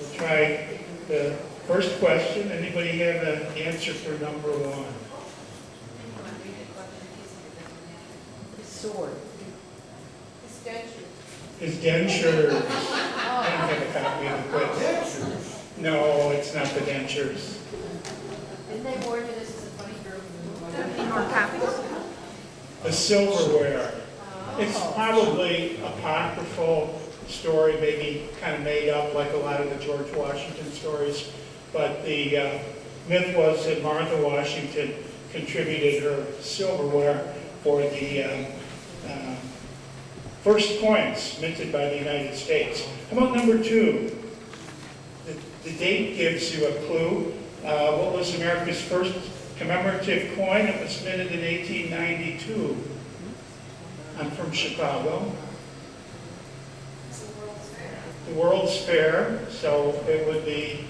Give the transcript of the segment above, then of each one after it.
We'll try the first question. Anybody have an answer for number one? Sword. His dentures. I don't have a copy of the quiz. No, it's not the dentures. Didn't they warn you this is a funny group? Any more copies? The silverware. It's probably apocryphal story, maybe kind of made up like a lot of the George Washington stories. But the myth was that Martha Washington contributed her silverware for the first coins minted by the United States. How about number two? The date gives you a clue. What was America's first commemorative coin? It was minted in 1892. I'm from Chicago. The World's Fair, so it would be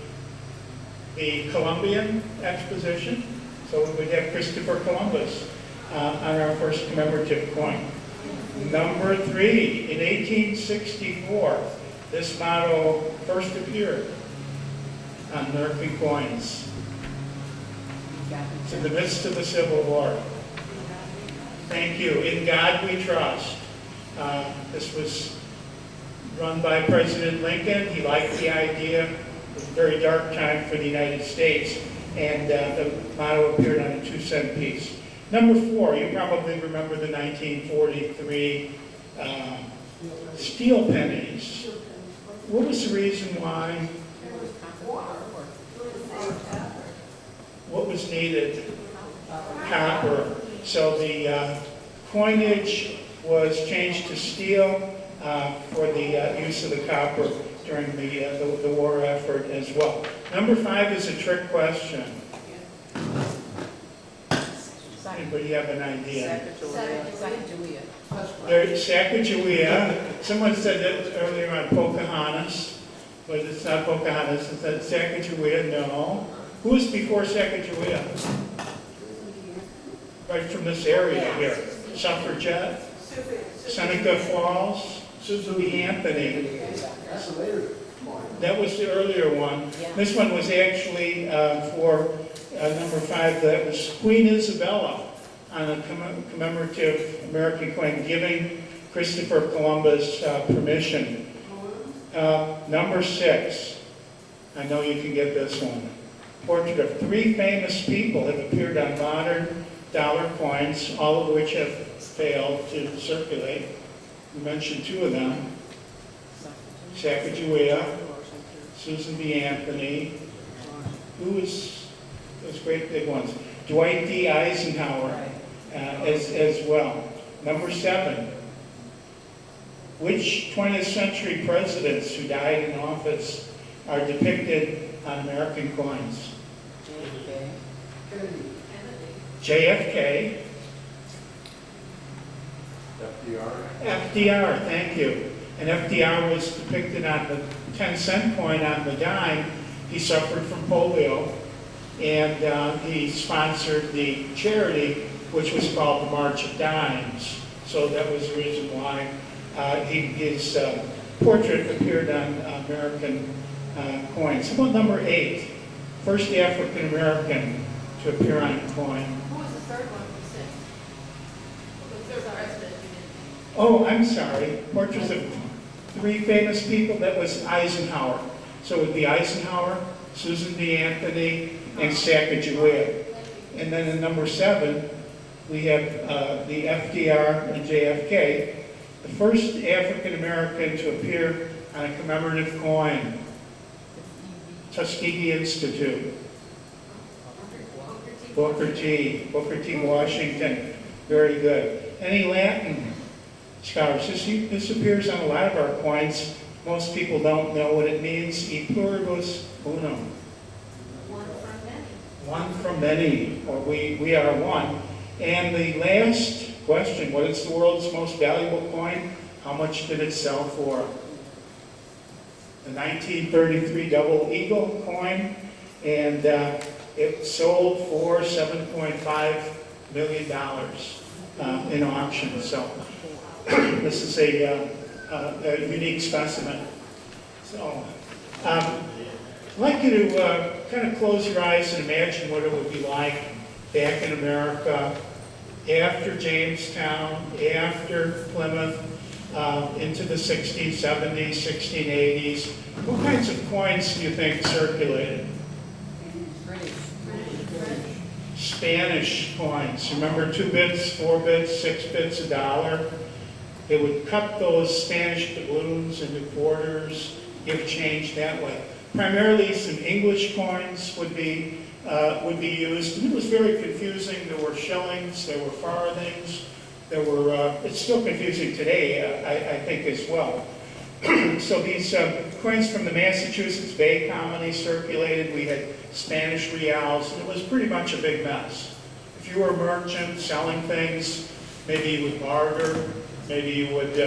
the Columbian Exposition. So we would have Christopher Columbus on our first commemorative coin. Number three, in 1864, this motto first appeared on American coins. It's in the midst of the Civil War. Thank you. In God we trust. This was run by President Lincoln. He liked the idea. It was a very dark time for the United States, and the motto appeared on a 2-cent piece. Number four, you probably remember the 1943 steel pennies. What was the reason why? What was needed? Copper. So the coinage was changed to steel for the use of the copper during the war effort as well. Number five is a trick question. Anybody have an idea? Sacagawea. Sacagawea. Someone said that earlier on Pocahontas, but it's not Pocahontas. It's Sacagawea. No. Who was before Sacagawea? Right from this area here. Suffragette. Seneca Falls. Susan B. Anthony. That was the earlier one. This one was actually for number five. That was Queen Isabella on a commemorative American coin giving Christopher Columbus permission. Number six. I know you can get this one. Portrait of three famous people have appeared on modern dollar coins, all of which have failed to circulate. We mentioned two of them. Sacagawea, Susan B. Anthony. Who was those great big ones? Dwight D. Eisenhower as well. Number seven. Which 20th century presidents who died in office are depicted on American coins? JFK. FDR, thank you. And FDR was depicted on the 10-cent coin on the dime. He suffered from polio, and he sponsored the charity, which was called the March of Dimes. So that was the reason why his portrait appeared on American coins. How about number eight? First African American to appear on a coin. Who was the third one you said? The third president you didn't. Oh, I'm sorry. Portraits of three famous people. That was Eisenhower. So it would be Eisenhower, Susan B. Anthony, and Sacagawea. And then in number seven, we have the FDR and JFK, the first African American to appear on a commemorative coin. Tuskegee Institute. Booker T. Washington. Very good. Any Latin scholars? This appears on a lot of our coins. Most people don't know what it means. E pluribus unum. One from many. One from many, or we are one. And the last question, what is the world's most valuable coin? How much did it sell for? The 1933 double eagle coin, and it sold for $7.5 million in auction. So this is a unique specimen. So like you to kind of close your eyes and imagine what it would be like back in America after Jamestown, after Plymouth, into the 60s, 70s, 1680s. What kinds of coins do you think circulated? Spanish coins. Remember 2 bits, 4 bits, 6 bits, $1? They would cut those Spanish doubloons into quarters, give change that way. Primarily some English coins would be used, and it was very confusing. There were shillings, there were farthings, there were, it's still confusing today, I think, as well. So these coins from the Massachusetts Bay Colony circulated. We had Spanish reals, and it was pretty much a big mess. If you were a merchant selling things, maybe you would barter, maybe you would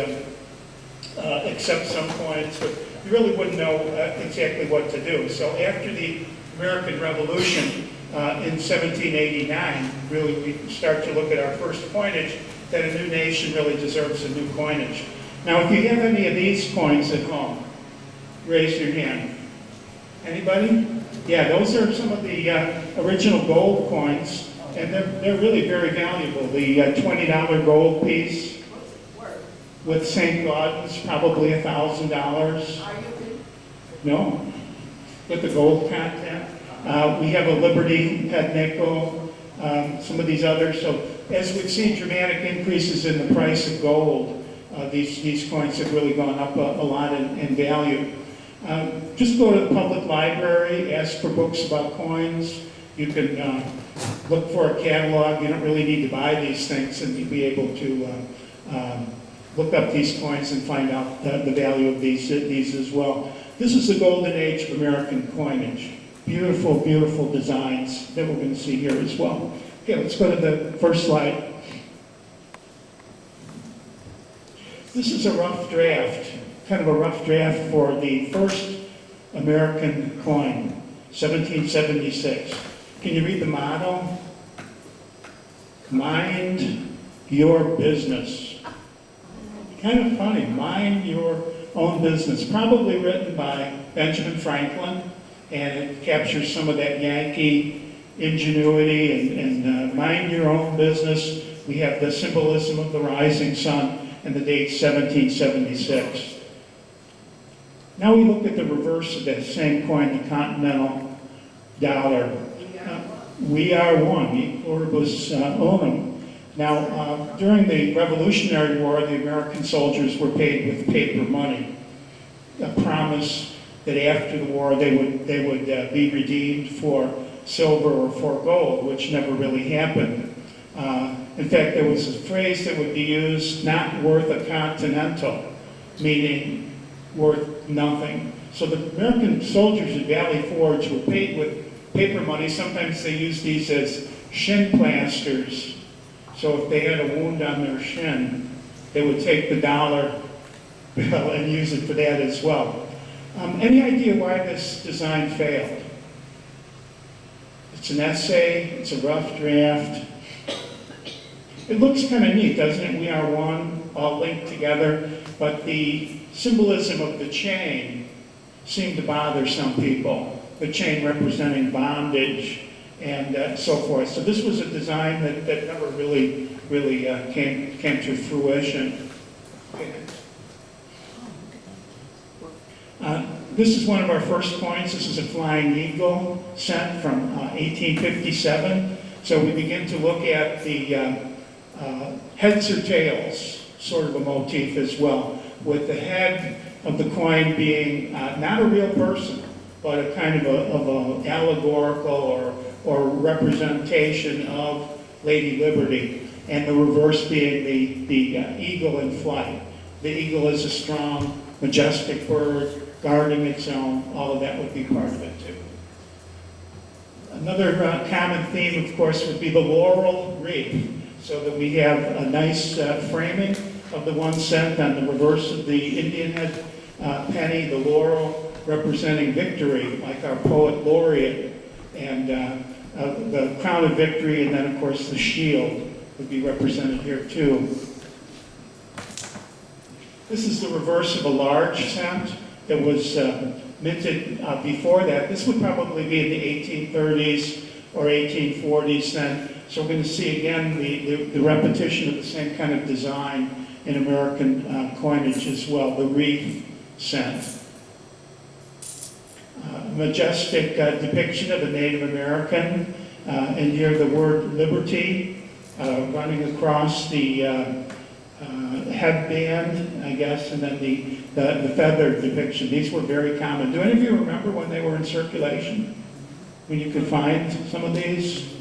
accept some coins, but you really wouldn't know exactly what to do. So after the American Revolution in 1789, really we start to look at our first coinage, that a new nation really deserves a new coinage. Now, if you have any of these coins at home, raise your hand. Anybody? Yeah, those are some of the original gold coins, and they're really very valuable. The $20 gold piece with St. Gaudens, probably $1,000. Are you? No, with the gold content. We have a Liberty head nickel, some of these others. So as we've seen dramatic increases in the price of gold, these coins have really gone up a lot in value. Just go to the public library, ask for books about coins. You can look for a catalog. You don't really need to buy these things, and you'll be able to look up these coins and find out the value of these as well. This is the golden age of American coinage. Beautiful, beautiful designs that we're going to see here as well. Okay, let's go to the first slide. This is a rough draft, kind of a rough draft for the first American coin, 1776. Can you read the motto? Mind your business. Kind of funny, mind your own business. Probably written by Benjamin Franklin, and it captures some of that Yankee ingenuity and mind your own business. We have the symbolism of the rising sun and the date 1776. Now we look at the reverse of that same coin, the continental dollar. We are one, e pluribus unum. Now, during the Revolutionary War, the American soldiers were paid with paper money, a promise that after the war they would be redeemed for silver or for gold, which never really happened. In fact, there was a phrase that would be used, not worth a continental, meaning worth nothing. So the American soldiers at Valley Forge were paid with paper money. Sometimes they used these as shin plasters. So if they had a wound on their shin, they would take the dollar bill and use it for that as well. Any idea why this design failed? It's an essay, it's a rough draft. It looks kind of neat, doesn't it? We are one, all linked together, but the symbolism of the chain seemed to bother some people. The chain representing bondage and so forth. So this was a design that never really came to fruition. Okay. This is one of our first coins. This is a flying eagle cent from 1857. So we begin to look at the heads or tails, sort of a motif as well, with the head of the coin being not a real person, but a kind of a allegorical or representation of Lady Liberty, and the reverse being the eagle in flight. The eagle is a strong, majestic bird, guarding its own. All of that would be part of it too. Another common theme, of course, would be the laurel wreath, so that we have a nice framing of the 1 cent on the reverse of the Indian head penny, the laurel representing victory, like our poet laureate, and the crown of victory, and then of course the shield would be represented here too. This is the reverse of a large cent that was minted before that. This would probably be in the 1830s or 1840s then. So we're going to see again the repetition of the same kind of design in American coinage as well, the wreath cent. Majestic depiction of a Native American, and here the word liberty running across the headband, I guess, and then the feather depiction. These were very common. Do any of you remember when they were in circulation? When you could find some of these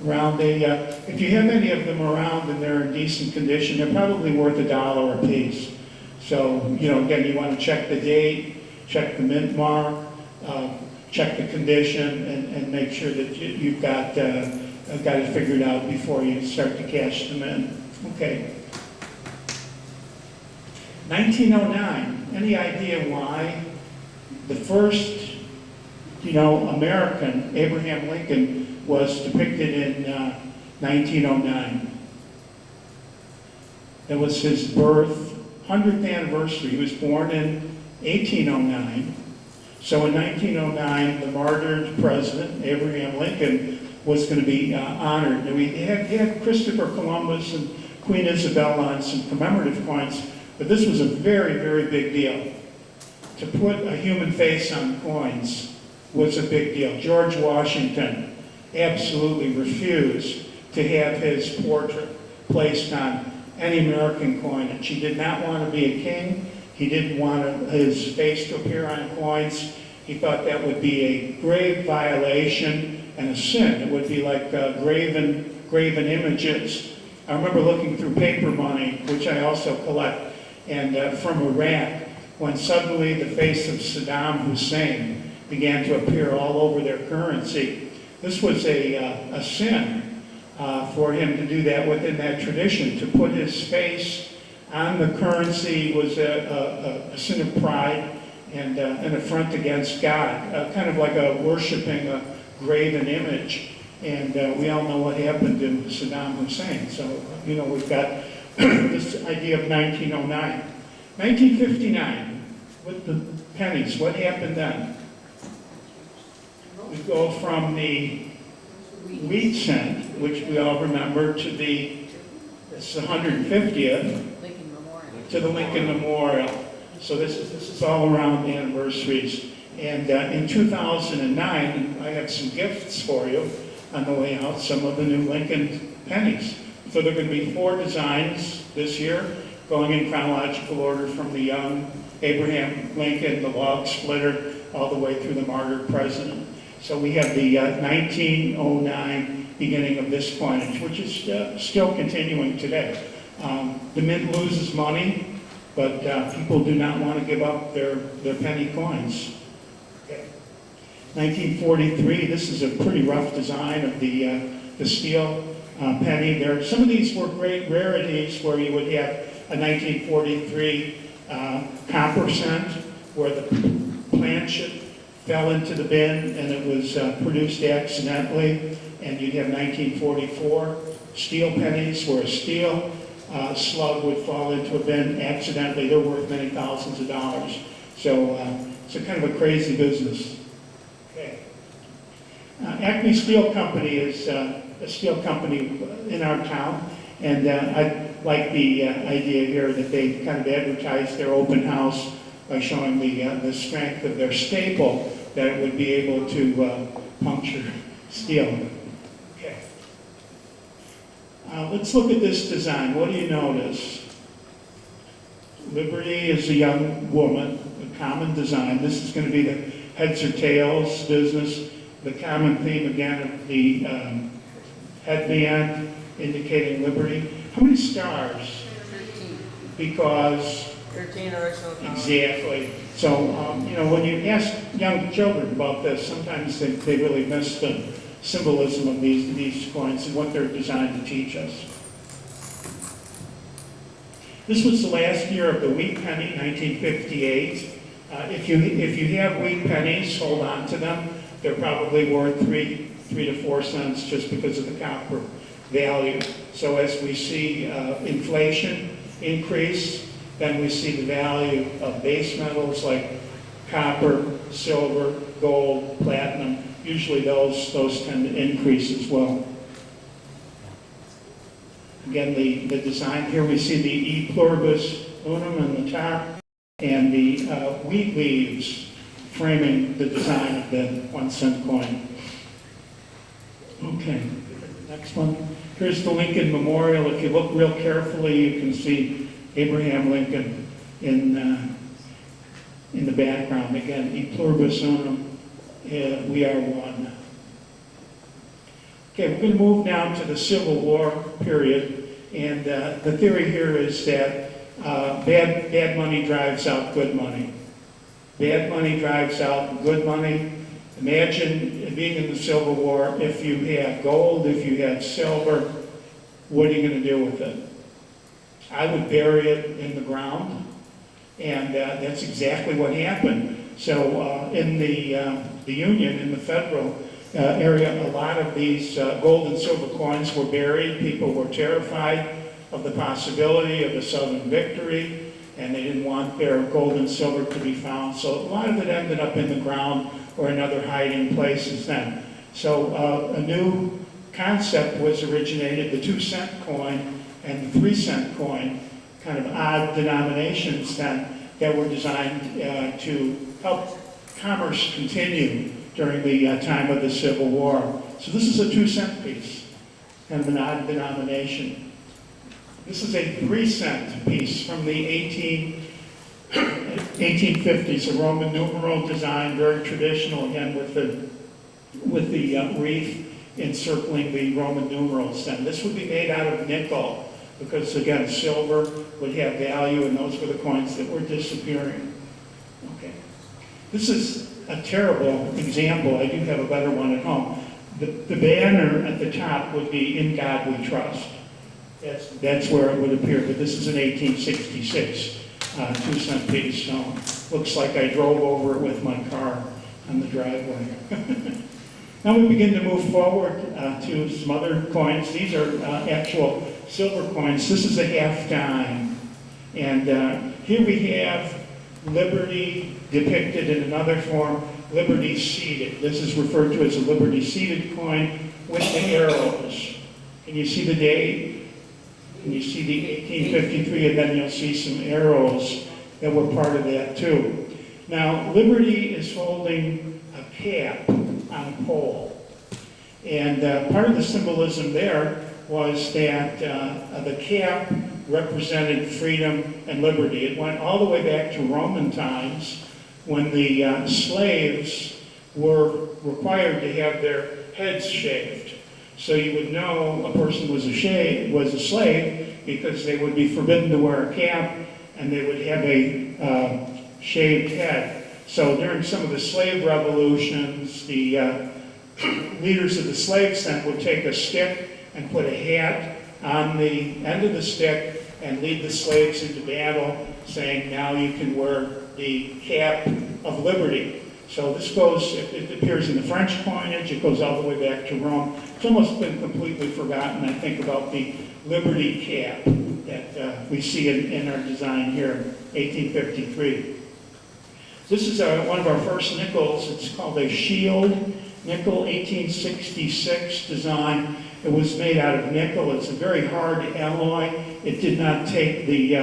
around if you have any of them around and they're in decent condition, they're probably worth $1 a piece. So, again, you want to check the date, check the mint mark, check the condition, and make sure that you've got it figured out before you start to cash them in. Okay. 1909. Any idea why the first, American, Abraham Lincoln, was depicted in 1909? It was his birth 100th anniversary. He was born in 1809. So in 1909, the martyred president, Abraham Lincoln, was going to be honored. And he had Christopher Columbus and Queen Isabella on some commemorative coins, but this was a very, very big deal. To put a human face on coins was a big deal. George Washington absolutely refused to have his portrait placed on any American coinage. He did not want to be a king. He didn't want his face to appear on coins. He thought that would be a grave violation and a sin. It would be like graven images. I remember looking through paper money, which I also collect, and from Iraq, when suddenly the face of Saddam Hussein began to appear all over their currency. This was a sin for him to do that within that tradition. To put his face on the currency was a sin of pride and an affront against God, kind of like worshiping a graven image. And we all know what happened to Saddam Hussein. So, we've got this idea of 1909. 1959, with the pennies, what happened then? We go from the wheat cent, which we all remember, to the 150th, to the Lincoln Memorial. So this is all around the anniversaries. And in 2009, I have some gifts for you on the way out, some of the new Lincoln pennies. So there are going to be 4 designs this year, going in chronological order from the young Abraham Lincoln, the log splitter, all the way through the martyred president. So we have the 1909 beginning of this coinage, which is still continuing today. The mint loses money, but people do not want to give up their penny coins. Okay. 1943, this is a pretty rough design of the steel penny. Some of these were great rarities where you would have a 1943 copper cent where the planchet fell into the bin and it was produced accidentally, and you'd have 1944 steel pennies where a steel slug would fall into a bin accidentally. They're worth many thousands of dollars. So it's a kind of a crazy business. Okay. Acme Steel Company is a steel company in our town, and I like the idea here that they kind of advertise their open house by showing the strength of their staple, that it would be able to puncture steel. Okay. Let's look at this design. What do you notice? Liberty is a young woman, a common design. This is going to be the heads or tails business. The common theme, again, of the headband indicating liberty. How many stars? 13. Because 13 original colors. exactly. So, when you ask young children about this, sometimes they really miss the symbolism of these coins and what they're designed to teach us. This was the last year of the wheat penny, 1958. If you have wheat pennies, hold on to them. They're probably worth 3 to 4 cents just because of the copper value. So as we see inflation increase, then we see the value of base metals like copper, silver, gold, platinum. Usually those tend to increase as well. Again, the design here, we see the E pluribus unum on the top and the wheat leaves framing the design of the 1 cent coin. Okay, next one. Here's the Lincoln Memorial. If you look real carefully, you can see Abraham Lincoln in the background. Again, E pluribus unum, we are one. Okay, we're going to move now to the Civil War period, and the theory here is that bad money drives out good money. Bad money drives out good money. Imagine being in the Civil War. If you had gold, if you had silver, what are you going to do with it? I would bury it in the ground, and that's exactly what happened. So in the Union, in the Federal area, a lot of these gold and silver coins were buried. People were terrified of the possibility of a Southern victory, and they didn't want their gold and silver to be found. So a lot of it ended up in the ground or in other hiding places then. So a new concept was originated, the 2 cent coin and the 3 cent coin, kind of odd denominations then that were designed to help commerce continue during the time of the Civil War. So this is a 2 cent piece, kind of an odd denomination. This is a 3 cent piece from the 1850s, a Roman numeral design, very traditional, again with the wreath encircling the Roman numerals. Then this would be made out of nickel, because again, silver would have value, and those were the coins that were disappearing. Okay, this is a terrible example. I do have a better one at home. The banner at the top would be "In God We Trust." That's where it would appear, but this is an 1866 2 cent piece, so looks like I drove over it with my car on the driveway. Now we begin to move forward to some other coins. These are actual silver coins. This is a half dime, and here we have liberty depicted in another form, liberty seated. This is referred to as a liberty seated coin with the arrows. Can you see the date? And you see the 1853, and then you'll see some arrows that were part of that too. Now, Liberty is holding a cap on a pole. And part of the symbolism there was that the cap represented freedom and liberty. It went all the way back to Roman times when the slaves were required to have their heads shaved. So you would know a person was a slave because they would be forbidden to wear a cap, and they would have a shaved head. So during some of the slave revolutions, the leaders of the slaves then would take a stick and put a hat on the end of the stick and lead the slaves into battle, saying, now you can wear the cap of liberty. So this goes, it appears in the French coinage, it goes all the way back to Rome. It's almost been completely forgotten, I think, about the liberty cap that we see in our design here, 1853. This is one of our first nickels. It's called a shield nickel, 1866 design. It was made out of nickel. It's a very hard alloy. It did not take the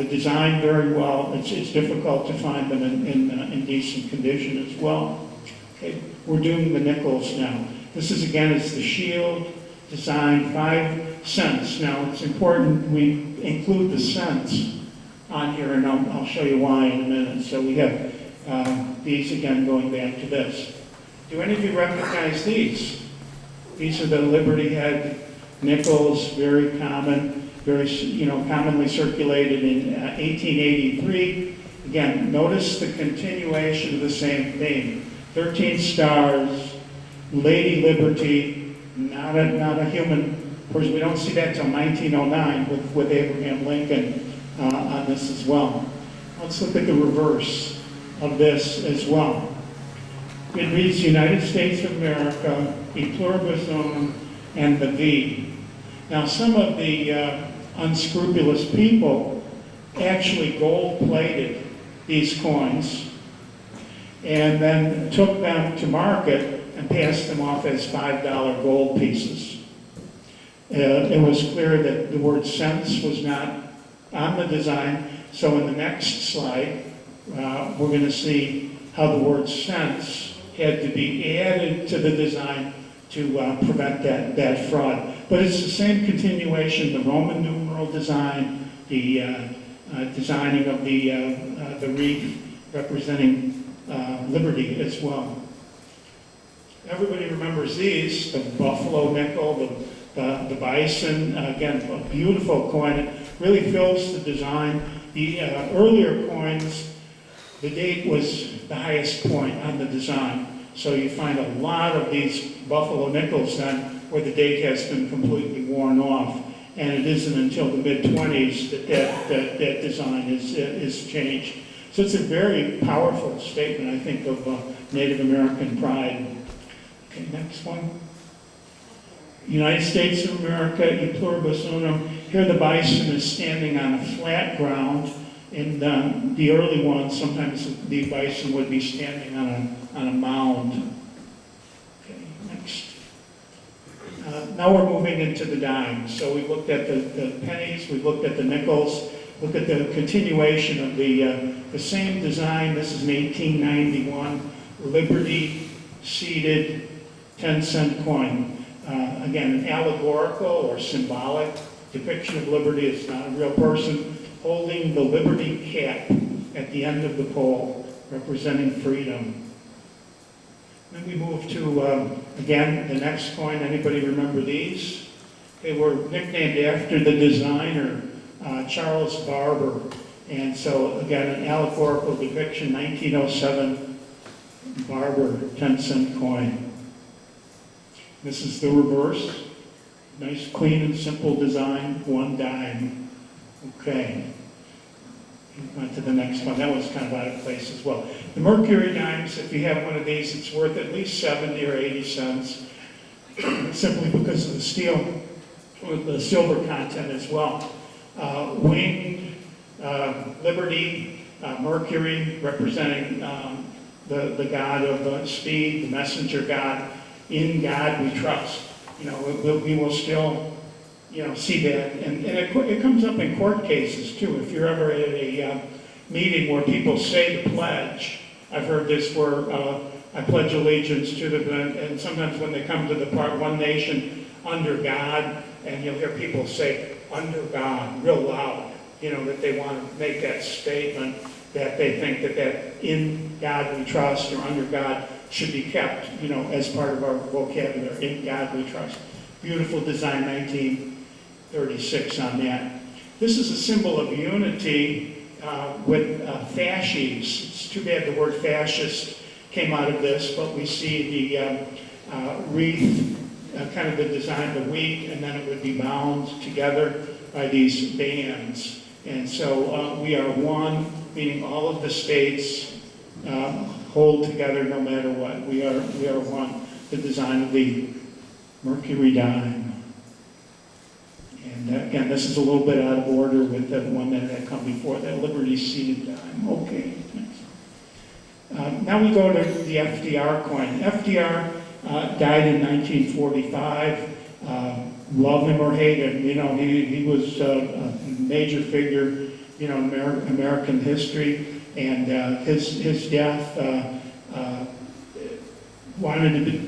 design very well. It's difficult to find them in decent condition as well. Okay, we're doing the nickels now. This is, again, it's the shield design, 5 cents. Now, it's important we include the cents on here, and I'll show you why in a minute. So we have these, again, going back to this. Do any of you recognize these? These are the Liberty Head nickels, very common, very commonly circulated in 1883. Again, notice the continuation of the same theme. 13 stars, Lady Liberty, not a human. Of course, we don't see that until 1909 with Abraham Lincoln on this as well. Let's look at the reverse of this as well. It reads United States of America, E pluribus unum, and the V. Now, some of the unscrupulous people actually gold-plated these coins, and then took them to market and passed them off as $5 gold pieces. It was clear that the word cents was not on the design, so in the next slide, we're going to see how the word cents had to be added to the design to prevent that fraud. But it's the same continuation, the Roman numeral design, the designing of the wreath representing liberty as well. Everybody remembers these, the buffalo nickel, the bison, again, a beautiful coin. It really fills the design. The earlier coins, the date was the highest point on the design. So you find a lot of these buffalo nickels then where the date has been completely worn off. And it isn't until the mid-20s that design is changed. So it's a very powerful statement, I think, of Native American pride. Okay, next one. United States of America, e pluribus unum. Here the bison is standing on a flat ground. In the early ones, sometimes the bison would be standing on a mound. Okay, next. Now we're moving into the dimes. So we've looked at the pennies, we've looked at the nickels, look at the continuation of the same design. This is an 1891 Liberty seated 10-cent coin. Again, an allegorical or symbolic depiction of liberty. It's not a real person holding the liberty cap at the end of the pole, representing freedom. Then we move to, again, the next coin. Anybody remember these? They were nicknamed after the designer, Charles Barber. And so, again, an allegorical depiction, 1907 Barber 10-cent coin. This is the reverse. Nice, clean, and simple design, 1 dime. Okay. Went to the next one. That was kind of out of place as well. The Mercury dimes, if you have one of these, it's worth at least 70 or 80 cents, simply because of the steel, with the silver content as well. Winged, Liberty, Mercury, representing the god of speed, the messenger god. In God we trust. You know, we will still, see that. And it comes up in court cases, too. If you're ever at a meeting where people say the pledge, I've heard this where I pledge allegiance to the, and sometimes when they come to the part, one nation under God, and you'll hear people say, under God, real loud, that they want to make that statement, that they think that in God we trust, or under God should be kept, as part of our vocabulary. In God we trust. Beautiful design, 1936 on that. This is a symbol of unity with fasces. It's too bad the word fascist came out of this, but we see the wreath, kind of the design of the wheat, and then it would be bound together by these bands. And so we are one, meaning all of the states hold together no matter what. We are one. The design of the Mercury dime. And again, this is a little bit out of order with the one that had come before, that Liberty seated dime. Okay. Now we go to the FDR coin. FDR died in 1945. Love him or hate him, he was a major figure, in American history. And his death,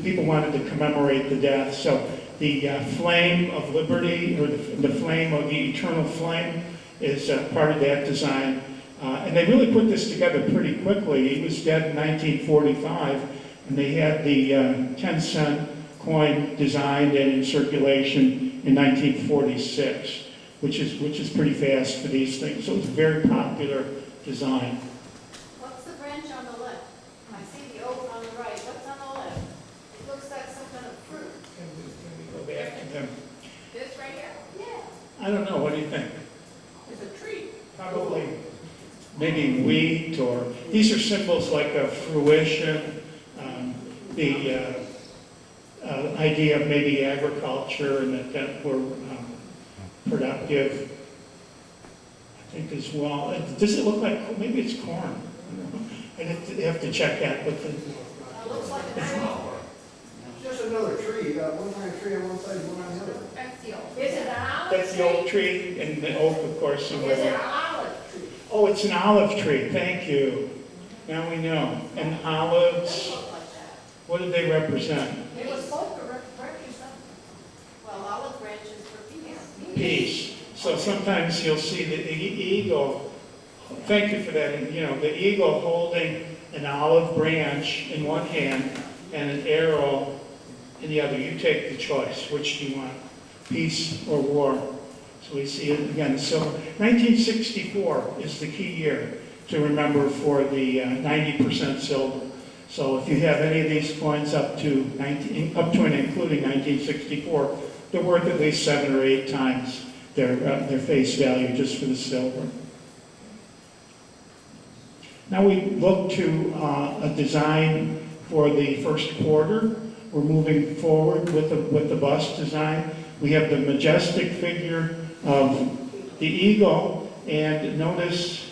people wanted to commemorate the death. So the flame of liberty, or the flame of the eternal flame, is part of that design. And they really put this together pretty quickly. He was dead in 1945, and they had the 10-cent coin designed and in circulation in 1946, which is pretty fast for these things. So it's a very popular design. What's the branch on the left? I see the oak on the right. What's on the left? It looks like some kind of fruit. Can we go back to them? This right here? Yeah. I don't know. What do you think? It's a tree. Probably maybe wheat, or these are symbols like a fruition, the idea of maybe agriculture and that we're productive, I think, as well. Does it look like, maybe it's corn? I don't know. I'd have to check that, but It looks like a tree. It's just another tree, you got one kind of tree on one side and one on the other. That's the oak. Is it an olive that's the oak tree, and the oak, of course, Is it is. an olive tree? Oh, it's an olive tree, thank you. Now we know. And They olives, look like that. what do they represent? It was supposed to represent something. Well, olive branches for peace. Peace. So sometimes you'll see the eagle, thank you for that, you know, the eagle holding an olive branch in one hand and an arrow in the other. You take the choice. Which do you want? Peace or war? So we see it again, silver. 1964 is the key year to remember for the 90% silver. So if you have any of these coins up to and including 1964, they're worth at least 7 or 8 times their face value just for the silver. Now we look to a design for the first quarter. We're moving forward with the bust design. We have the majestic figure of the eagle, and notice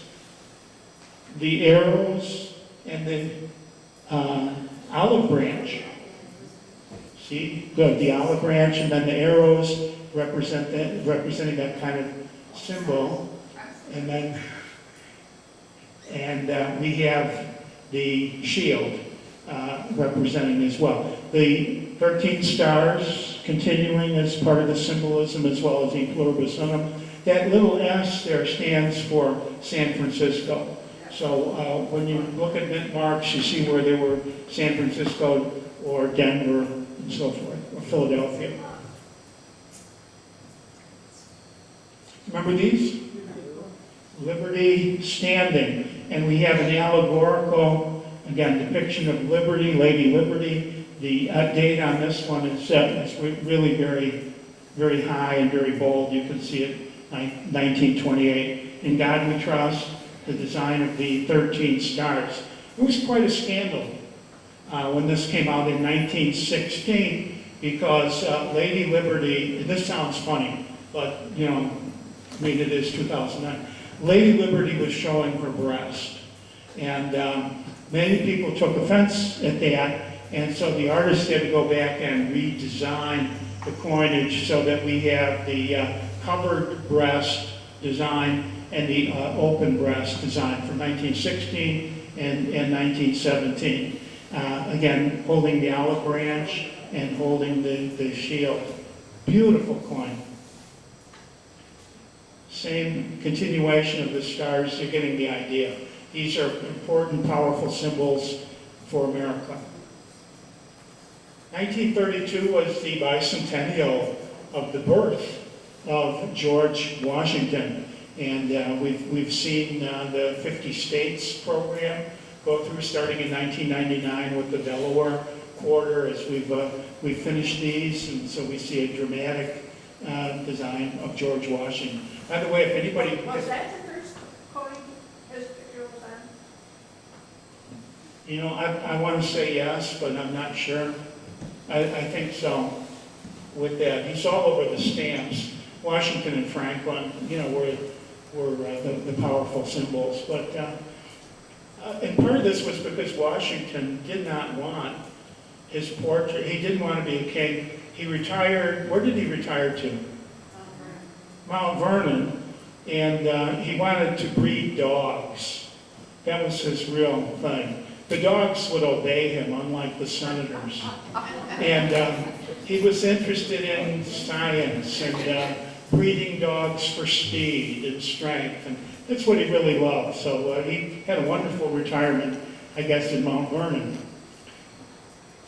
the arrows and the olive branch. See, good, the olive branch and then the arrows representing that kind of symbol, and then we have the shield representing as well. The 13 stars continuing as part of the symbolism as well as E pluribus unum. That little S there stands for San Francisco. So when you look at mint marks, you see where they were San Francisco or Denver and so forth, or Philadelphia. Remember these? Liberty standing. And we have an allegorical, again, depiction of liberty, Lady Liberty. The date on this one is really very, very high and very bold. You can see it, 1928. In God We Trust, the design of the 13 stars. It was quite a scandal when this came out in 1916 because Lady Liberty, this sounds funny, but you know, I mean it is 2009. Lady Liberty was showing her breast, and many people took offense at that, and so the artist had to go back and redesign the coinage so that we have the covered breast design and the open breast design from 1916 and 1917. Again, holding the olive branch and holding the shield. Beautiful coin. Same continuation of the stars, you're getting the idea. These are important, powerful symbols for America. 1932 was the bicentennial of the birth of George Washington. And we've seen the 50 states program go through, starting in 1999 with the Delaware quarter as we've finished these, and so we see a dramatic design of George Washington. By the way, if anybody... Was that the first coin his picture was on? You know, I want to say yes, but I'm not sure. I think so with that. He's all over the stamps. Washington and Franklin, you know, were the powerful symbols. But and part of this was because Washington did not want his portrait. He didn't want to be a king. He retired. Where did he retire to? Mount Vernon. And he wanted to breed dogs. That was his real thing. The dogs would obey him, unlike the senators. And he was interested in science and breeding dogs for speed and strength. And that's what he really loved. So he had a wonderful retirement, I guess, in Mount Vernon.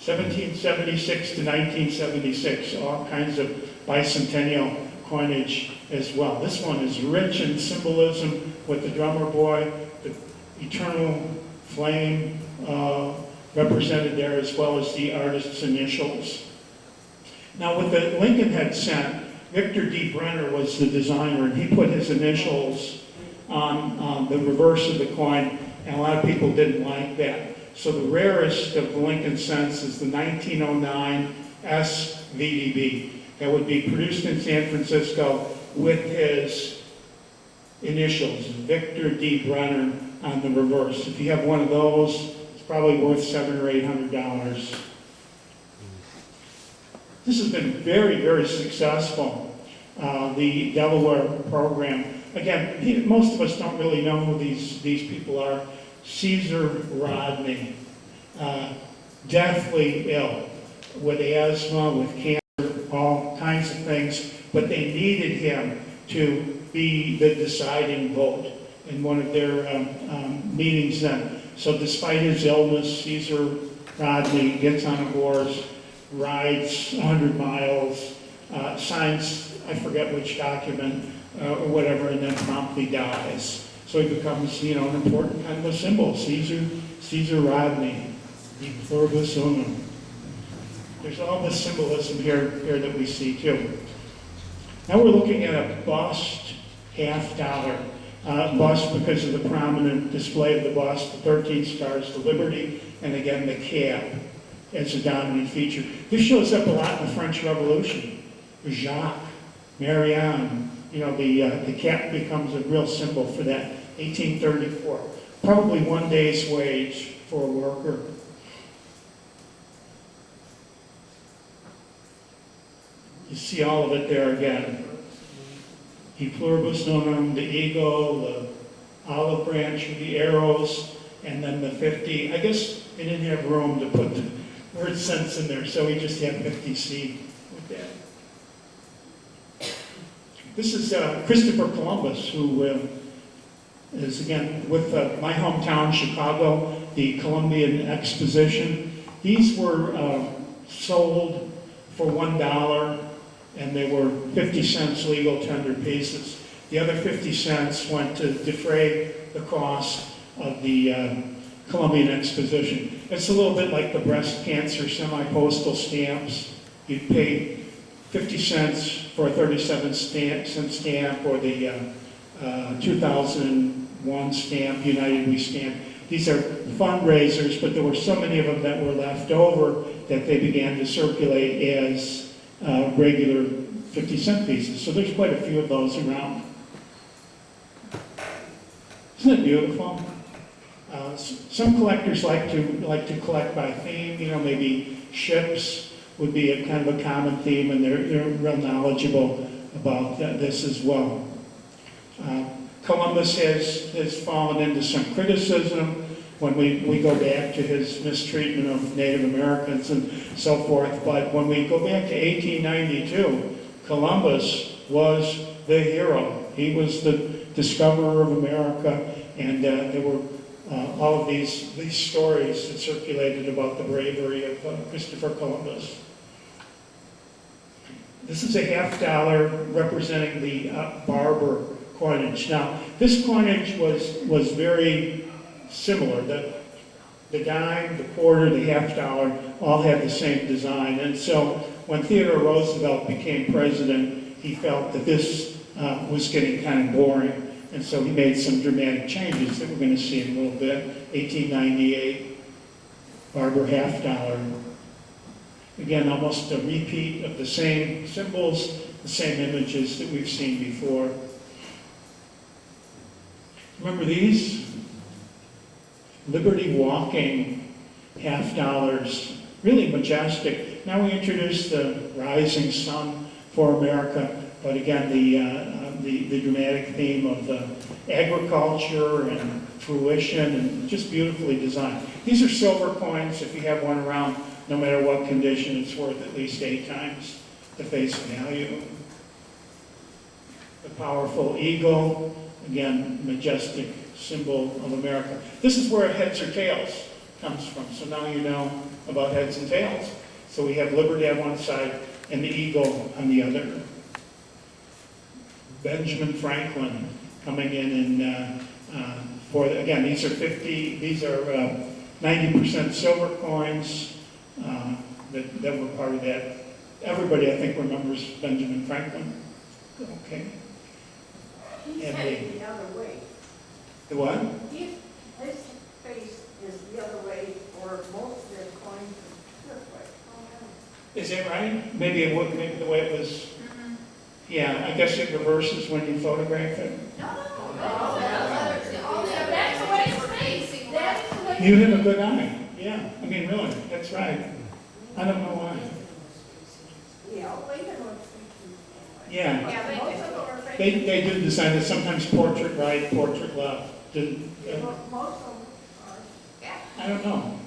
1776 to 1976, all kinds of bicentennial coinage as well. This one is rich in symbolism with the drummer boy, the eternal flame represented there, as well as the artist's initials. Now, with the Lincoln had sent, Victor D. Brenner was the designer, and he put his initials on the reverse of the coin, and a lot of people didn't like that. So the rarest of the Lincoln cents is the 1909 SVDB. That would be produced in San Francisco with his initials, Victor D. Brenner, on the reverse. If you have one of those, it's probably worth $700 or $800. This has been very, very successful, the Delaware program. Again, most of us don't really know who these people are. Caesar Rodney, deathly ill with asthma, with cancer, all kinds of things, but they needed him to be the deciding vote in one of their meetings then. So despite his illness, Caesar Rodney gets on a horse, rides 100 miles, signs, I forget which document or whatever, and then promptly dies. So he becomes, an important kind of a symbol. Caesar Rodney, de pluribus unum. There's all this symbolism here that we see too. Now we're looking at a bust $50. Bust because of the prominent display of the bust, the 13 stars, the liberty, and again the cap as a dominant feature. This shows up a lot in the French Revolution. Jacques, Marianne, the cap becomes a real symbol for that. 1834, probably one day's wage for a worker. You see all of it there again. De pluribus unum, the eagle, the olive branch with the arrows, and then the 50. I guess they didn't have room to put the word cents in there, so we just had 50C with that. This is Christopher Columbus, who is, again, with my hometown, Chicago, the Columbian Exposition. These were sold for $1, and they were 50 cents legal tender pieces. The other 50 cents went to defray the cost of the Columbian Exposition. It's a little bit like the breast cancer semi-postal stamps. You'd pay 50 cents for a 37-cent stamp, or the 2001 stamp, United We Stand. These are fundraisers, but there were so many of them that were left over that they began to circulate as regular 50-cent pieces. So there's quite a few of those around. Isn't it beautiful? Some collectors like to collect by theme. Maybe ships would be a kind of a common theme, and they're real knowledgeable about this as well. Columbus has fallen into some criticism when we go back to his mistreatment of Native Americans and so forth. But when we go back to 1892, Columbus was the hero. He was the discoverer of America, and there were all of these stories that circulated about the bravery of Christopher Columbus. This is a $50 representing the barber coinage. Now, this coinage was very similar. The dime, the quarter, the $50 all had the same design. And so when Theodore Roosevelt became president, he felt that this was getting kind of boring. And so he made some dramatic changes that we're going to see in a little bit. 1898, barber $50. Again, almost a repeat of the same symbols, the same images that we've seen before. Remember these? Liberty Walking $50, really majestic. Now we introduce the rising sun for America, but again, the dramatic theme of agriculture and fruition, and just beautifully designed. These are silver coins. If you have one around, no matter what condition, it's worth at least 8 times the face value. The powerful eagle, again, majestic symbol of America. This is where heads or tails comes from. So now you know about heads and tails. So we have liberty on one side and the eagle on the other. Benjamin Franklin coming in for, again, these are 90% silver coins that were part of that. Everybody, I think, remembers Benjamin Franklin. Okay. He's And headed the other way. The what? His face is the other way, or most of the coins are this way. Is that right? Maybe the way it was. Yeah, I guess it reverses when you photograph it. No, that's the way it's You have a good eye. Yeah, I mean, really, that's right. I don't know why. Yeah, Lincoln was. Yeah, Yeah, they Most do. of them are they fake. do design it, sometimes portrait right, portrait left. Most of them are. Yeah. I don't know.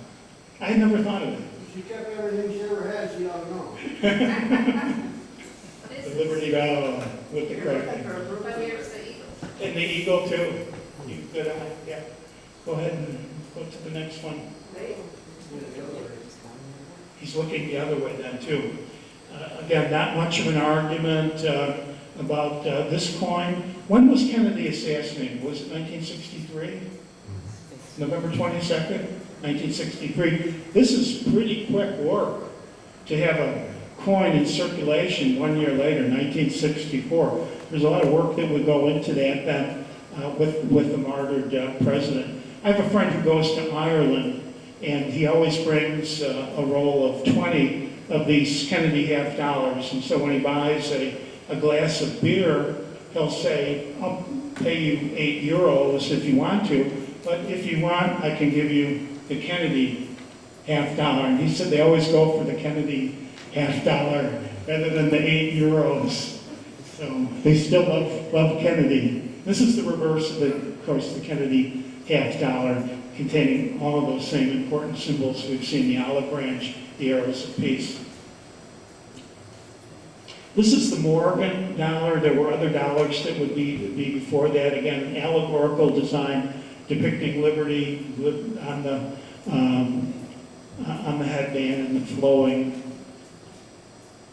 I had never thought of it. She kept everything she ever had, she ought to know. The Liberty Bell with the correct thing. But here's the eagle. And the eagle too. You good eye, yeah. Go ahead and go to the next one. He's looking the other way then too. Again, not much of an argument about this coin. When was Kennedy assassinated? Was it 1963? November 22nd, 1963. This is pretty quick work to have a coin in circulation 1 year later, 1964. There's a lot of work that would go into that then with the martyred president. I have a friend who goes to Ireland, and he always brings a roll of 20 of these Kennedy half dollars. And so when he buys a glass of beer, he'll say, I'll pay you €8 if you want to, but if you want, I can give you the Kennedy half dollar. And he said they always go for the Kennedy half dollar rather than the €8. So they still love Kennedy. This is the reverse of course, the Kennedy half dollar, containing all of those same important symbols we've seen, the olive branch, the arrows of peace. This is the Morgan dollar. There were other dollars that would be before that. Again, allegorical design depicting liberty on the headband and the flowing.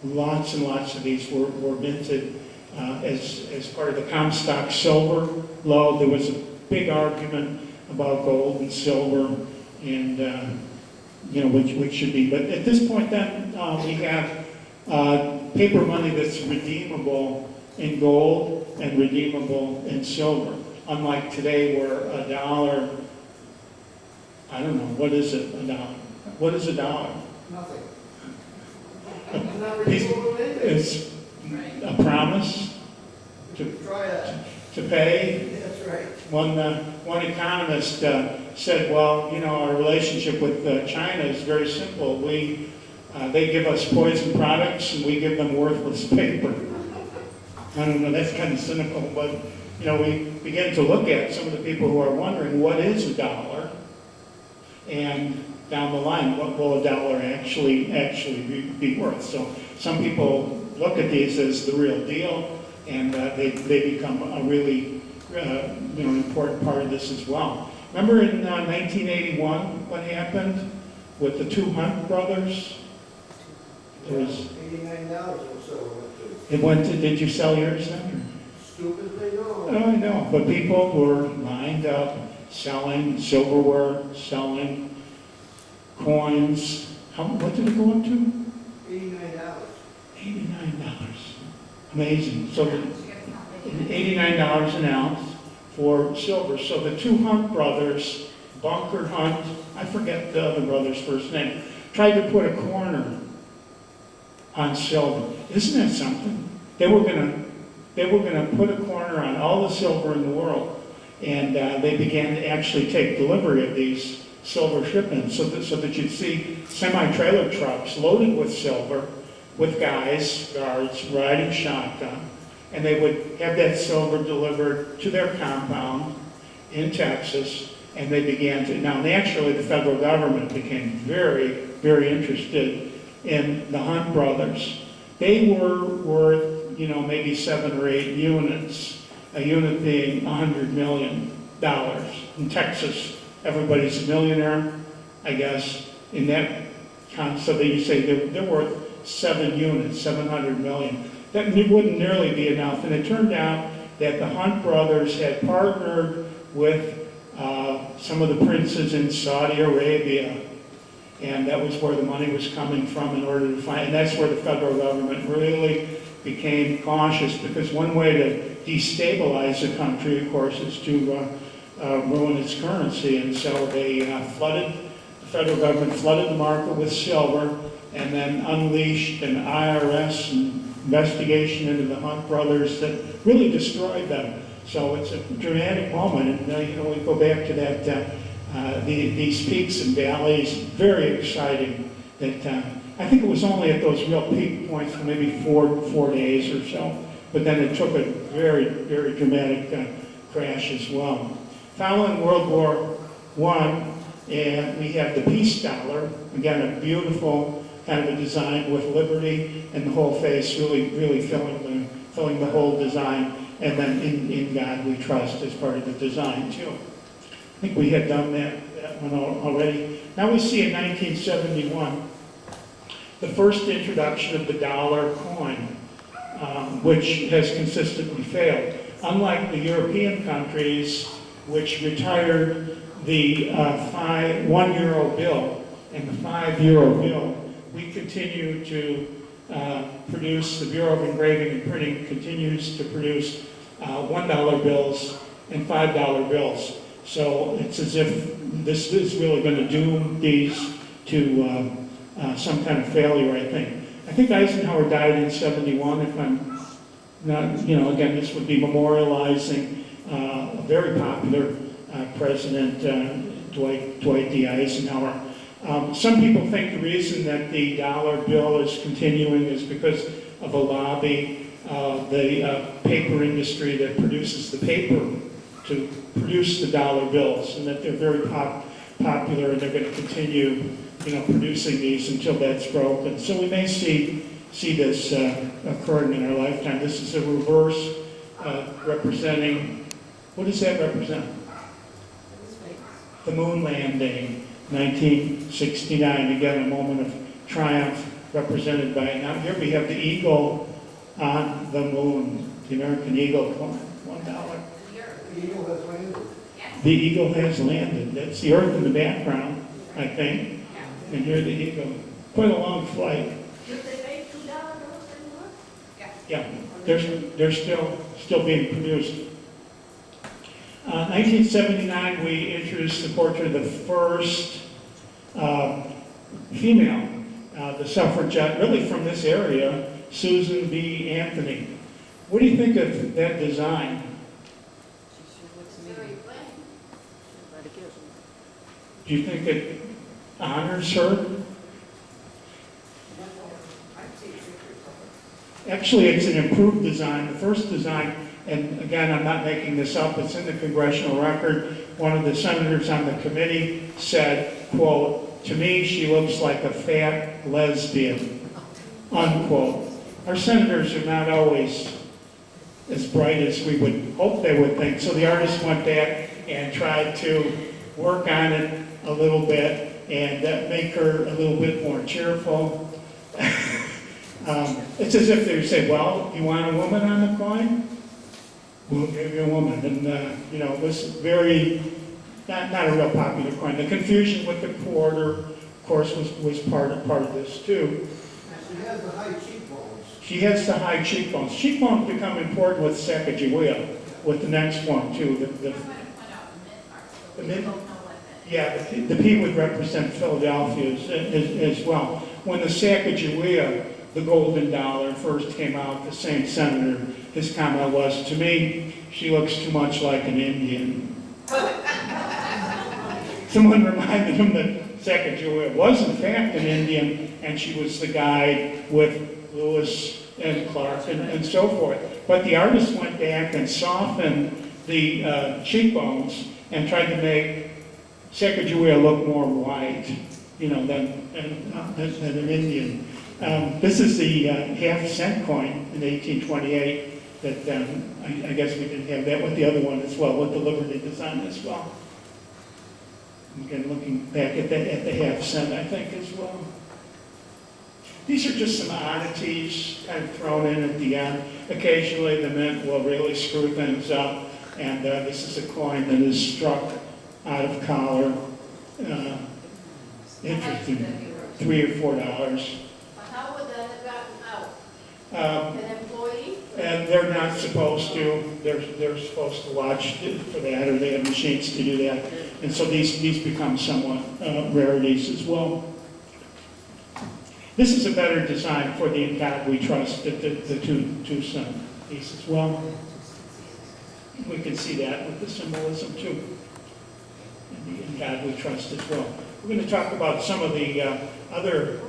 Lots and lots of these were minted as part of the Comstock silver law. There was a big argument about gold and silver and which should be. But at this point then we have paper money that's redeemable in gold and redeemable in silver. Unlike today where a dollar, I don't know, what is it, a dollar? What is a dollar? Nothing. It's not redeemable in anything. It's a promise Try that. to pay. That's right. One economist said, well, our relationship with China is very simple. They give us poison products and we give them worthless paper. I don't know, that's kind of cynical, but we begin to look at some of the people who are wondering what is a dollar, and down the line, what will a dollar actually be worth? So some people look at these as the real deal, and they become a really important part of this as well. Remember in 1981 what happened with the two Hunt brothers? It was $89 or so it went to. Did you sell yours then? Stupid they know. Oh, I know, but people were lined up selling silverware, selling coins. What did it go up to? $89. $89. Amazing. So $89 an ounce for silver. So the two Hunt brothers, Bunker Hunt, I forget the other brother's first name, tried to put a corner on silver. Isn't that something? They were going to put a corner on all the silver in the world, and they began to actually take delivery of these silver shipments so that you'd see semi-trailer trucks loaded with silver with guards riding shotgun, and they would have that silver delivered to their compound in Texas, and they began to. Now, naturally, the federal government became very, very interested in the Hunt brothers. They were worth, maybe 7 or 8 units, a unit being $100 million. In Texas, everybody's a millionaire, I guess, in that concept. So you say they're worth 7 units, 700 million. That wouldn't nearly be enough. And it turned out that the Hunt brothers had partnered with some of the princes in Saudi Arabia, and that was where the money was coming from in order to find, and that's where the federal government really became cautious, because one way to destabilize a country, of course, is to ruin its currency. And so they the federal government flooded the market with silver, and then unleashed an IRS investigation into the Hunt brothers that really destroyed them. So it's a dramatic moment, and we go back to that these peaks and valleys, very exciting. That I think it was only at those real peak points for maybe four days or so, but then it took a very, very dramatic crash as well. Following World War I, and we have the peace dollar, again, a beautiful kind of a design with liberty and the whole face really, really filling the whole design. And then in God we trust as part of the design too. I think we had done that one already. Now we see in 1971, the first introduction of the dollar coin, which has consistently failed. Unlike the European countries, which retired the €1 bill and the €5 bill, we continue to produce, the Bureau of Engraving and Printing continues to produce $1 bills and $5 bills. So it's as if this is really going to doom these to some kind of failure, I think. I think Eisenhower died in 71, if I'm not, again, this would be memorializing a very popular president, Dwight D. Eisenhower. Some people think the reason that the dollar bill is continuing is because of a lobby of the paper industry that produces the paper to produce the dollar bills, and that they're very popular and they're going to continue, producing these until that's broken. So we may see this occurring in our lifetime. This is a reverse representing, what does that represent? The moon landing, 1969. Again, a moment of triumph represented by, now here we have the eagle on the moon, the American eagle coin, $1. The eagle has landed. The eagle has landed. That's the Earth in the background, I think. And here the eagle. Quite a long flight. Did they make $2 bills anymore? Yeah, they're still being produced. 1979, we introduced the portrait of the first female, the suffragette, really from this area, Susan B. Anthony. What do you think of that design? Very plain. Do you think it honors her? Actually, it's an improved design. The first design, and again, I'm not making this up, it's in the congressional record. One of the senators on the committee said, quote, "To me, she looks like a fat lesbian," unquote. Our senators are not always as bright as we would hope they would think. So the artist went back and tried to work on it a little bit and make her a little bit more cheerful. It's as if they would say, well, you want a woman on the coin? We'll give you a woman. And, it was very, not a real popular coin. The confusion with the quarter, of course, was part of this too. She has the high cheekbones. She has the high cheekbones. Cheekbones become important with Sacagawea, with the next one too. I'm going to point out the mint part, so The mint? people know what that is. Yeah, the P would represent Philadelphia as well. When the Sacagawea, the golden dollar, first came out, the same senator, his comment was, to me, she looks too much like an Indian. Someone reminded him that Sacagawea was in fact an Indian, and she was the guide with Lewis and Clark and so forth. But the artist went back and softened the cheekbones and tried to make Sacagawea look more white, than an Indian. This is the half-cent coin in 1828 that I guess we didn't have that with the other one as well, with the Liberty design as well. Again, looking back at the half-cent, I think, as well. These are just some oddities kind of thrown in at the end. Occasionally the mint will really screw things up, and this is a coin that is struck out of collar. Interesting, $3 or $4. How would that have gotten out? An employee? And they're not supposed to. They're supposed to watch for that, or they have machines to do that. And so these become somewhat rarities as well. This is a better design for the In God We Trust, the two sun piece as well. We can see that with the symbolism too. In God we trust as well. We're going to talk about some of the other,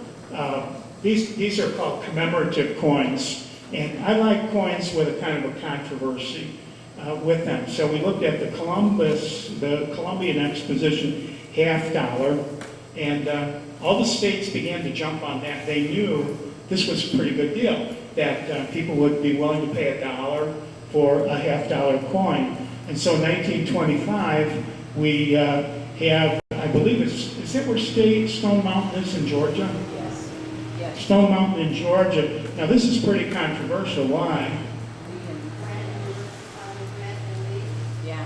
these are called commemorative coins. And I like coins with a kind of a controversy with them. So we looked at the Columbian Exposition $50, and all the states began to jump on that. They knew this was a pretty good deal, that people would be willing to pay $1 for a $50 coin. And so in 1925, we have, I believe is that where Stone Mountain is in Georgia? Yes. Yes. Stone Mountain in Georgia. Now this is pretty controversial. Why? Yeah.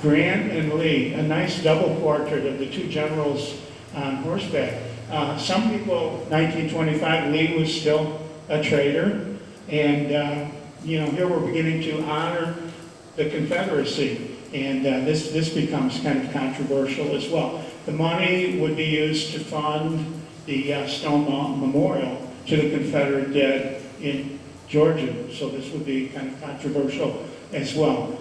Grant and Lee, a nice double portrait of the two generals on horseback. Some people, 1925, Lee was still a traitor, and here we're beginning to honor the Confederacy, and this becomes kind of controversial as well. The money would be used to fund the Stone Mountain Memorial to the Confederate dead in Georgia, so this would be kind of controversial as well.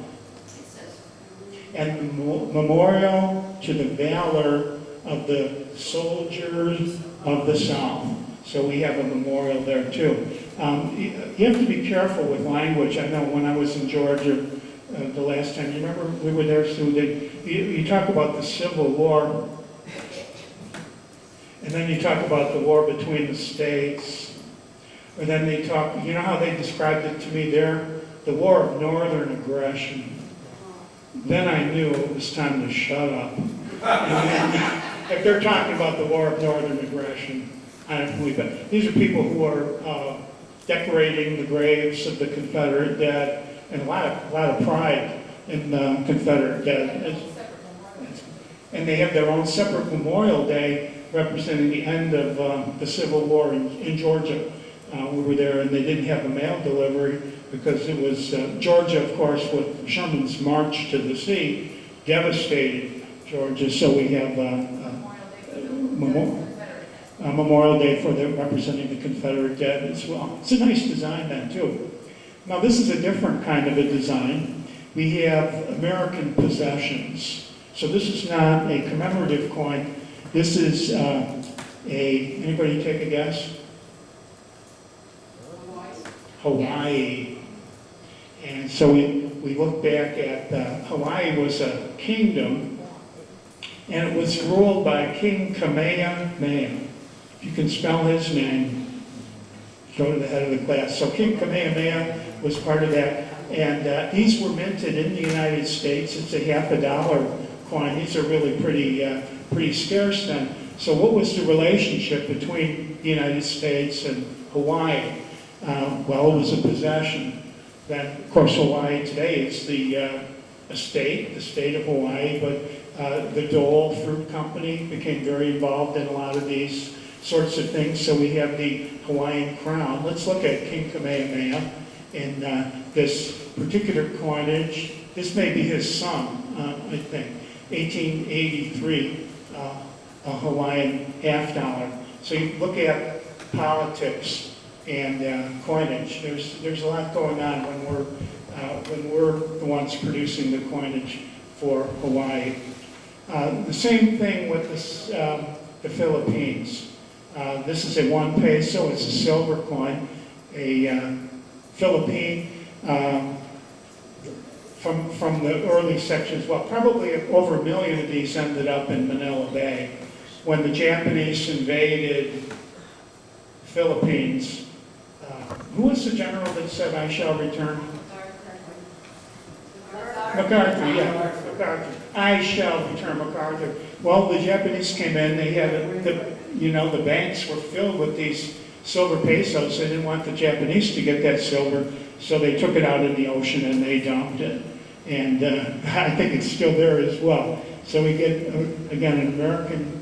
And the memorial to the valor of the soldiers of the South. So we have a memorial there too. You have to be careful with language. I know when I was in Georgia the last time, you remember we were there, Sue, you talk about the Civil War, and then you talk about the war between the states, or then they talk, you know how they described it to me there? The war of northern aggression. Then I knew it was time to shut up. If they're talking about the war of northern aggression, I don't believe it. These are people who are decorating the graves of the Confederate dead, and a lot of pride in the Confederate dead. And they have their own separate Memorial Day representing the end of the Civil War in Georgia. We were there, and they didn't have a mail delivery because it was Georgia, of course, with Sherman's march to the sea, devastated Georgia. So we have Memorial Day for representing the Confederate dead as well. It's a nice design then too. Now this is a different kind of a design. We have American possessions. So this is not a commemorative coin. This is anybody take a guess? Hawaii. And so we look back at Hawaii was a kingdom, and it was ruled by King Kamehameha. If you can spell his name, go to the head of the class. So King Kamehameha was part of that. And these were minted in the United States. It's a $50 coin. These are really pretty scarce then. So what was the relationship between the United States and Hawaii? Well, it was a possession. Then, of course, Hawaii today is the state of Hawaii, but the Dole Fruit Company became very involved in a lot of these sorts of things. So we have the Hawaiian crown. Let's look at King Kamehameha in this particular coinage. This may be his son, I think, 1883, a Hawaiian $50. So you look at politics and coinage. There's a lot going on when we're the ones producing the coinage for Hawaii. The same thing with the Philippines. This is a 1 peso. It's a silver coin. A Philippine from the early sections. Well, probably over 1 million of these ended up in Manila Bay when the Japanese invaded Philippines. Who was the general that said, "I shall return"? MacArthur, yeah, MacArthur. I shall return, MacArthur. Well, the Japanese came in. They had the banks were filled with these silver pesos. They didn't want the Japanese to get that silver, so they took it out in the ocean and they dumped it. And I think it's still there as well. So we get again an American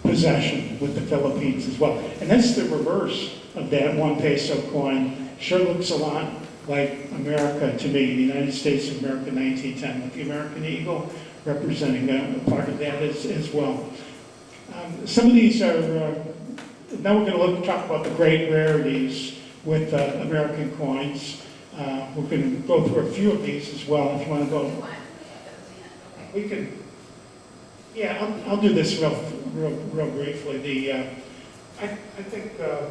possession with the Philippines as well. And that's the reverse of that 1 peso coin. Sure looks a lot like America to me, the United States of America 1910, with the American eagle representing a part of that as well. Some of these are, now we're going to talk about the great rarities with American coins. We're going to go through a few of these as well if you want to go. We can, Yeah, I'll do this real briefly. I think the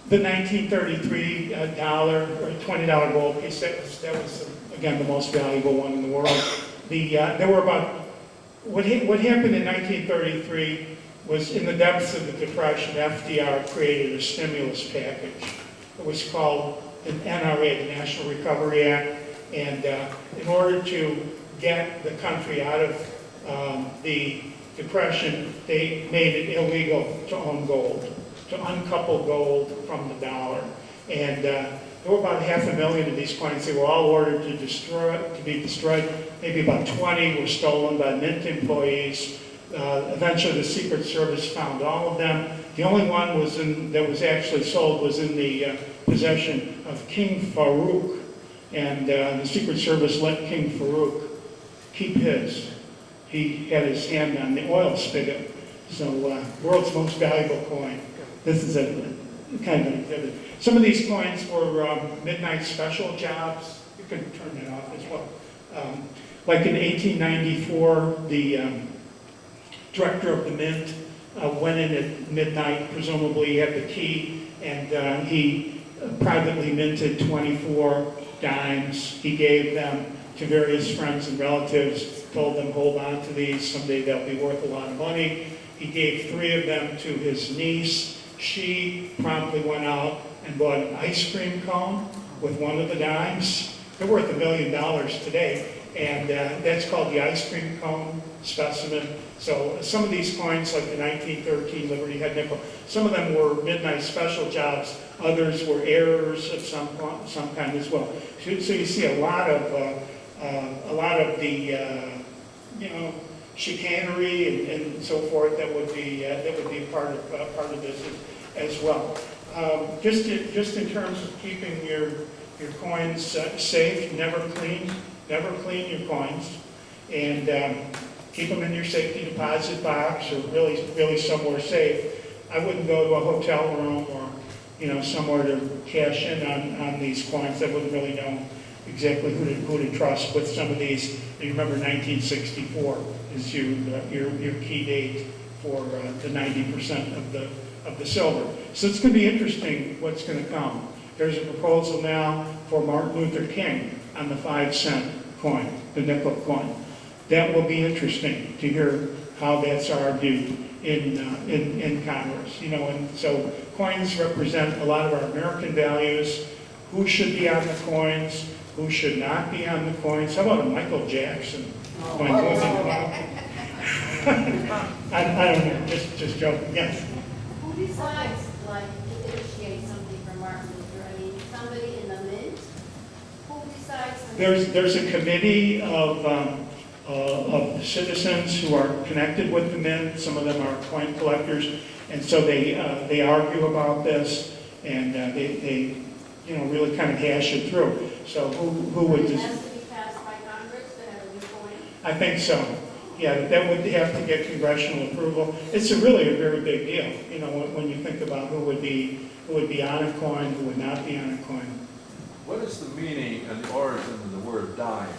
1933 dollar or $20 gold piece, that was again the most valuable one in the world. There were about what happened in 1933 was in the depths of the Depression. FDR created a stimulus package. It was called an NRA, the National Recovery Act, and in order to get the country out of the Depression, they made it illegal to own gold, to uncouple gold from the dollar. And there were about 500,000 of these coins. They were all ordered to be destroyed. Maybe about 20 were stolen by Mint employees. Eventually, the Secret Service found all of them. The only one that was actually sold was in the possession of King Farouk, and the Secret Service let King Farouk keep his. He had his hand on the oil spigot. So, world's most valuable coin. This is a kind of exhibit. Some of these coins were midnight special jobs. You can turn that off as well. Like in 1894, the director of the Mint went in at midnight, presumably he had the key, and he privately minted 24 dimes. He gave them to various friends and relatives, told them, hold on to these, someday they'll be worth a lot of money. He gave 3 of them to his niece. She promptly went out and bought an ice cream cone with one of the dimes. They're worth $1 million today, and that's called the ice cream cone specimen. So some of these coins, like the 1913 Liberty Head nickel, some of them were midnight special jobs. Others were errors of some kind as well. So you see a lot of the chicanery and so forth that would be part of this as well. Just in terms of keeping your coins safe, never clean your coins, and keep them in your safety deposit box or really somewhere safe. I wouldn't go to a hotel room or somewhere to cash in on these coins. I wouldn't really know exactly who to trust with some of these. You remember 1964 is your key date for the 90% of the silver. So it's going to be interesting what's going to come. There's a proposal now for Martin Luther King on the 5-cent coin, the nickel coin. That will be interesting to hear how that's argued in Congress. And so coins represent a lot of our American values. Who should be on the coins? Who should not be on the coins? How about a Michael Jackson coin? I don't know, just joking. Yes. Who decides, like, to initiate something for Martin Luther? I mean, somebody in the Mint? Who decides? There's a committee of citizens who are connected with the Mint. Some of them are coin collectors, and so they argue about this, and they really kind of hash it through. So who would It just? has to be passed by Congress to have a new coin? I think so. Yeah, that would have to get congressional approval. It's really a very big deal, when you think about who would be on a coin, who would not be on a coin. What is the meaning and the origin of the word dime?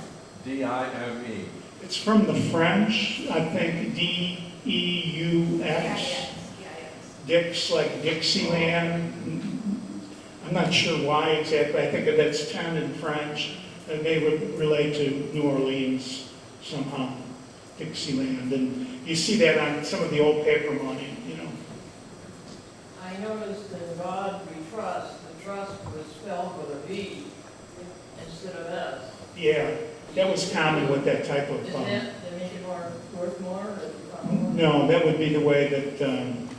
D-I-M-E. It's from the French, I think, D-E-U-X. Dix, like Dixieland. I'm not sure why exactly. I think that's 10 in French, and they would relate to New Orleans somehow, Dixieland. And you see that on some of the old paper money, I noticed in God We Trust, the trust was spelled with a V instead of S. Yeah, that was common with that type of. Isn't it? They make it worth more? Or No, that would be the way that,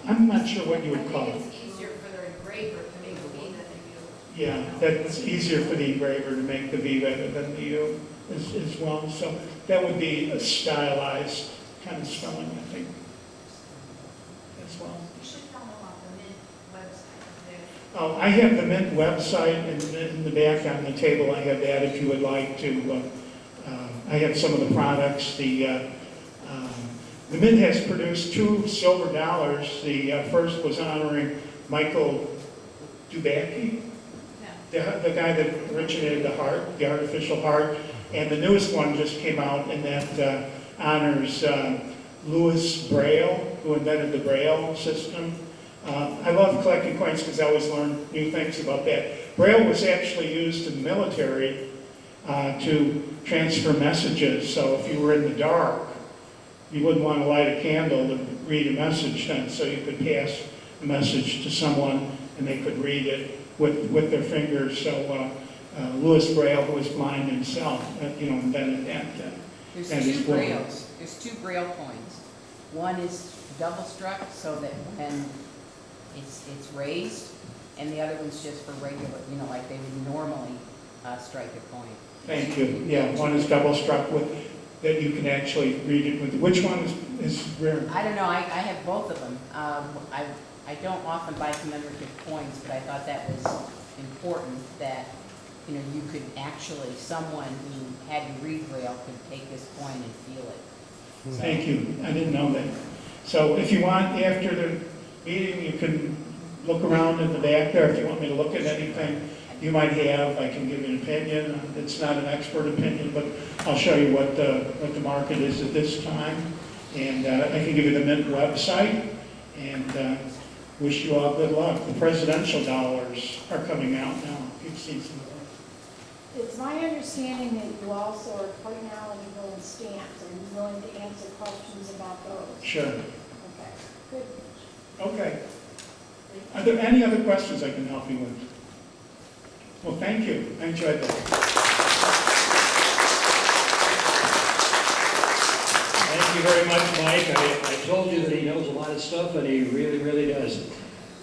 I'm not sure what you would call I it. think it's easier for the engraver to make a V than a U. Yeah, that's easier for the engraver to make the V rather than the U as well. So that would be a stylized kind of spelling, I think, as well. You should tell them about the Mint website. Oh, I have the Mint website in the back on the table. I have that if you would like to. I have some of the products. The Mint has produced 2 silver dollars. The first was honoring Michael Dubacki, the guy that originated the heart, the artificial heart. And the newest one just came out, and that honors Louis Braille, who invented the Braille system. I love collecting coins because I always learn new things about that. Braille was actually used in the military to transfer messages. So if you were in the dark, you wouldn't want to light a candle to read a message then, so you could pass a message to someone and they could read it with their fingers. So Louis Braille, who was blind himself, invented that. There's and two he's blind. brailles. There's two braille coins. One is double struck so that when it's raised, and the other one's just for regular, like they would normally strike a coin. Thank you. Yeah, one is double struck with, that you can actually read it with. Which one is rare? I don't know, I have both of them. I don't often buy commemorative coins, but I thought that was important that, you could actually, someone who had to read Braille could take this coin and feel it. So- Thank you. I didn't know that. So if you want, after the meeting, you can look around in the back there. If you want me to look at anything you might have, I can give you an opinion. It's not an expert opinion, but I'll show you what the market is at this time. And I can give you the Mint website. And wish you all good luck. The presidential dollars are coming out now. You've seen some of those. It's my understanding that you also are quite knowledgeable in stamps and willing to answer questions about those. Sure. Okay, good. Okay. Are there any other questions I can help you with? Well, thank you. I enjoyed that. Thank you very much, Mike. I told you that he knows a lot of stuff, and he really, really does.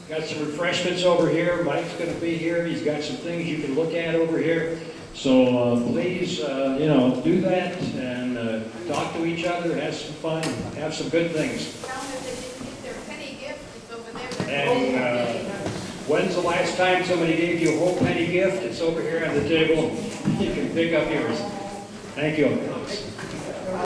Got some refreshments over here. Mike's going to be here. He's got some things you can look at over here. So please, do that and talk to each other, have some fun, have some good things. Tell them if they didn't get their penny gift, it's over there. And when's the last time somebody gave you a whole penny gift? It's over here on the table. You can pick up yours. Thank you.